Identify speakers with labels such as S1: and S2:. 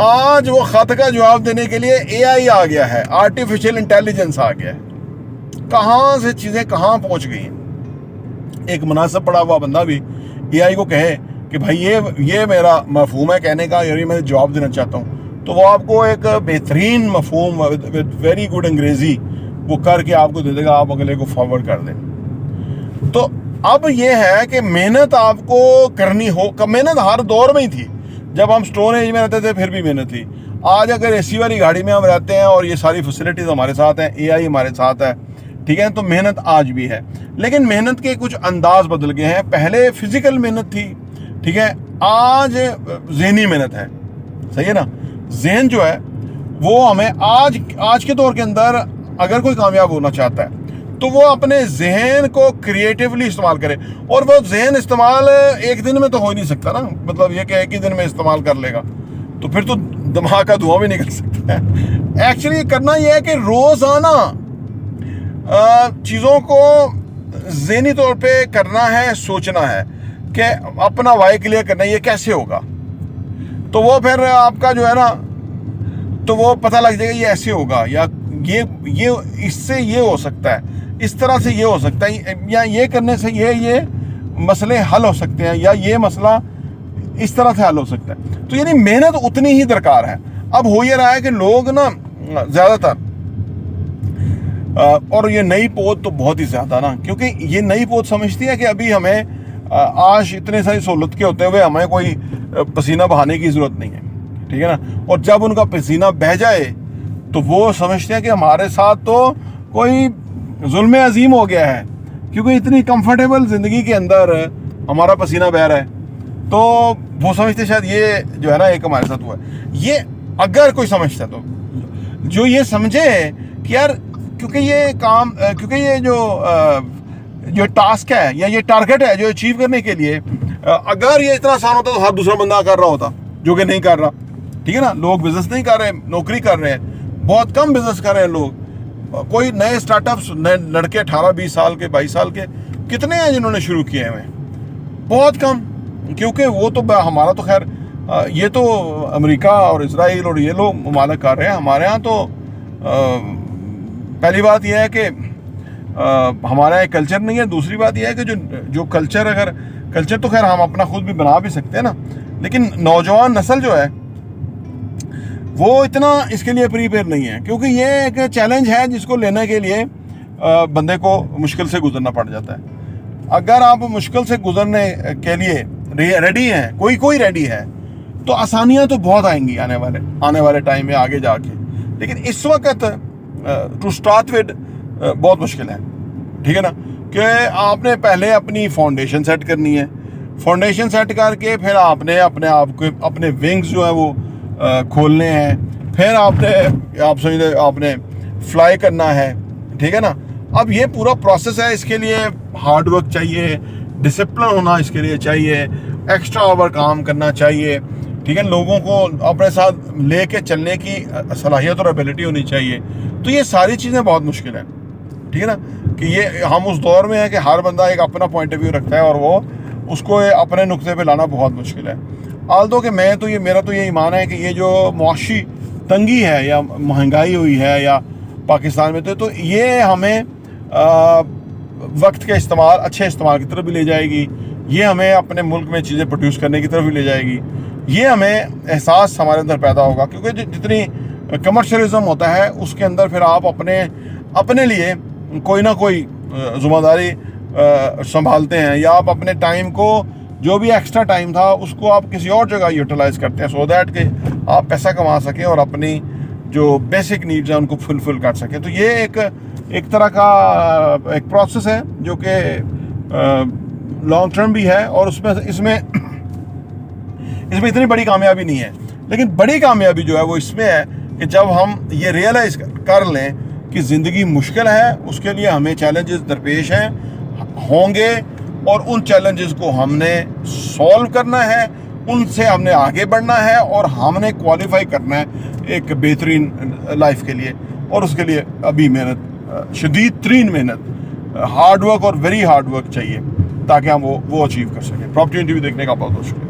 S1: آج وہ خط کا جواب دینے کے لیے AI آ گیا ہے, آرٹیفیشل انٹیلیجنس آ گیا ہے. کہاں سے چیزیں کہاں پہنچ گئی ہیں. ایک مناسب پڑا ہوا بندہ بھی AI کو کہے کہ بھائی یہ میرا مفہوم ہے کہنے کا, یعنی میں جواب دینا چاہتا ہوں, تو وہ آپ کو ایک بہترین مفہوم ویری گڈ انگریزی وہ کر کے آپ کو دے دے گا, آپ اگلے کو فارورڈ کر دیں. تو اب یہ ہے کہ محنت آپ کو کرنی ہو. محنت ہر دور میں ہی تھی. جب ہم اسٹون ایج میں رہتے تھے پھر بھی محنت تھی. آج اگر AC والی گاڑی میں ہم رہتے ہیں اور یہ ساری فیسلٹیز ہمارے ساتھ ہیں, AI ہمارے ساتھ ہے, ٹھیک ہے, تو محنت آج بھی ہے. لیکن محنت کے کچھ انداز بدل گئے ہیں. پہلے فزیکل محنت تھی, ٹھیک ہے, آج ذہنی محنت ہے. صحیح ہے نا. ذہن جو ہے وہ ہمیں آج کے دور کے اندر اگر کوئی کامیاب ہونا چاہتا ہے تو وہ اپنے ذہن کو کریٹیولی استعمال کرے. اور وہ ذہن استعمال ایک دن میں تو ہو ہی نہیں سکتا نا. مطلب یہ کہ ایک ہی دن میں استعمال کر لے گا تو پھر تو دماغ کا دھواں بھی نکل سکتا ہے. ایکچولی کرنا یہ ہے کہ روزانہ چیزوں کو ذہنی طور پہ کرنا ہے, سوچنا ہے کہ اپنا وائی کلیئر کرنا ہے, یہ کیسے ہوگا. تو وہ پھر آپ کا جو ہے نا تو وہ پتہ لگ جائے گا یہ ایسے ہوگا, یا یہ اس سے یہ ہو سکتا ہے, اس طرح سے یہ ہو سکتا ہے, یا یہ کرنے سے یہ مسئلے حل ہو سکتے ہیں, یا یہ مسئلہ اس طرح سے حل ہو سکتا ہے. تو یعنی محنت اتنی ہی درکار ہے. اب ہو یہ رہا ہے کہ لوگ نا زیادہ تر اور یہ نئی پود تو بہت ہی زیادہ نا, کیونکہ یہ نئی پود سمجھتی ہے کہ ابھی ہمیں آج اتنے ساری سہولت کے ہوتے ہوئے ہمیں کوئی پسینہ بہانے کی ضرورت نہیں ہے, ٹھیک ہے نا. اور جب ان کا پسینہ بہہ جائے تو وہ سمجھتے ہیں کہ ہمارے ساتھ تو کوئی ظلم عظیم ہو گیا ہے, کیونکہ اتنی کمفرٹیبل زندگی کے اندر ہمارا پسینہ بہہ رہا ہے. تو وہ سمجھتے شاید یہ جو ہے نا ایک ہمارے ساتھ ہوا ہے. یہ اگر کوئی سمجھتا تو جو یہ سمجھے کہ یار کیونکہ یہ جو ٹاسک ہے یا یہ ٹارگٹ ہے جو اچیو کرنے کے لیے, اگر یہ اتنا آسان ہوتا تو ہر دوسرا بندہ کر رہا ہوتا, جو کہ نہیں کر رہا. ٹھیک ہے نا. لوگ بزنس نہیں کر رہے, نوکری کر رہے ہیں, بہت کم بزنس کر رہے ہیں لوگ. کوئی نئے اسٹارٹ اپس, نئے لڑکے 18-20 سال کے 22 سال کے کتنے ہیں جنہوں نے شروع کیے ہیں؟ بہت کم. کیونکہ وہ تو ہمارا تو خیر یہ تو امریکہ اور اسرائیل اور یہ لوگ ممالک کر رہے ہیں. ہمارے ہاں تو پہلی بات یہ ہے کہ ہمارا ایک کلچر نہیں ہے. دوسری بات یہ ہے کہ جو کلچر تو خیر ہم اپنا خود بھی بنا بھی سکتے ہیں نا, لیکن نوجوان نسل جو ہے وہ اتنا اس کے لیے پریپیئر نہیں ہے, کیونکہ یہ ایک چیلنج ہے جس کو لینے کے لیے بندے کو مشکل سے گزرنا پڑ جاتا ہے. اگر آپ مشکل سے گزرنے کے لیے ریڈی ہیں, کوئی ریڈی ہے, تو آسانیاں تو بہت آئیں گی آنے والے ٹائم میں آگے جا کے. لیکن اس وقت ٹو اسٹارٹ ود بہت مشکل ہے. ٹھیک ہے نا. کہ آپ نے پہلے اپنی فاؤنڈیشن سیٹ کرنی ہے. فاؤنڈیشن سیٹ کر کے پھر آپ نے اپنے آپ کو اپنے ونگز جو ہیں وہ کھولنے ہیں. پھر آپ نے فلائی کرنا ہے. ٹھیک ہے نا. اب یہ پورا پروسیس ہے. اس کے لیے ہارڈ ورک چاہیے, ڈسپلن ہونا اس کے لیے چاہیے, ایکسٹرا اوور کام کرنا چاہیے. ٹھیک ہے. لوگوں کو اپنے ساتھ لے کے چلنے کی صلاحیت اور ایبلٹی ہونی چاہیے. تو یہ ساری چیزیں بہت مشکل ہیں. ٹھیک ہے نا. کہ یہ ہم اس دور میں ہیں کہ ہر بندہ ایک اپنا پوائنٹ آف ویو رکھتا ہے اور وہ اس کو اپنے نقطے پہ لانا بہت مشکل ہے. آلدو کہ میرا تو یہ ایمان ہے کہ یہ جو معاشی تنگی ہے یا مہنگائی ہوئی ہے یا پاکستان میں تو یہ ہمیں وقت کے اچھے استعمال کی طرف بھی لے جائے گی. یہ ہمیں اپنے ملک میں چیزیں پروڈیوس کرنے کی طرف بھی لے جائے گی. یہ ہمیں احساس ہمارے اندر پیدا ہوگا, کیونکہ جتنی کمرشلزم ہوتا ہے اس کے اندر پھر آپ اپنے لیے کوئی نہ کوئی ذمہ داری سنبھالتے ہیں, یا آپ اپنے ٹائم کو جو بھی ایکسٹرا ٹائم تھا اس کو آپ کسی اور جگہ یوٹیلائز کرتے ہیں, سو دیٹ کہ آپ پیسہ کما سکیں اور اپنی جو بیسک نیڈز ہیں ان کو فلفل کر سکیں. تو یہ ایک طرح کا ایک پروسیس ہے جو کہ لانگ ٹرم بھی ہے, اور اس میں اتنی بڑی کامیابی نہیں ہے. لیکن بڑی کامیابی جو ہے وہ اس میں ہے کہ جب ہم یہ ریئلائز کر لیں کہ زندگی مشکل ہے, اس کے لیے ہمیں چیلنجز درپیش ہوں گے, اور ان چیلنجز کو ہم نے سولو کرنا ہے, ان سے ہم نے آگے بڑھنا ہے, اور ہم نے کوالیفائی کرنا ہے ایک بہترین لائف کے لیے. اور اس کے لیے ابھی محنت, شدید ترین محنت, ہارڈ ورک اور ویری ہارڈ ورک چاہیے تاکہ ہم وہ اچیو کر سکیں. پراپرٹی انٹرویو دیکھنے کا بہت بہت شکریہ.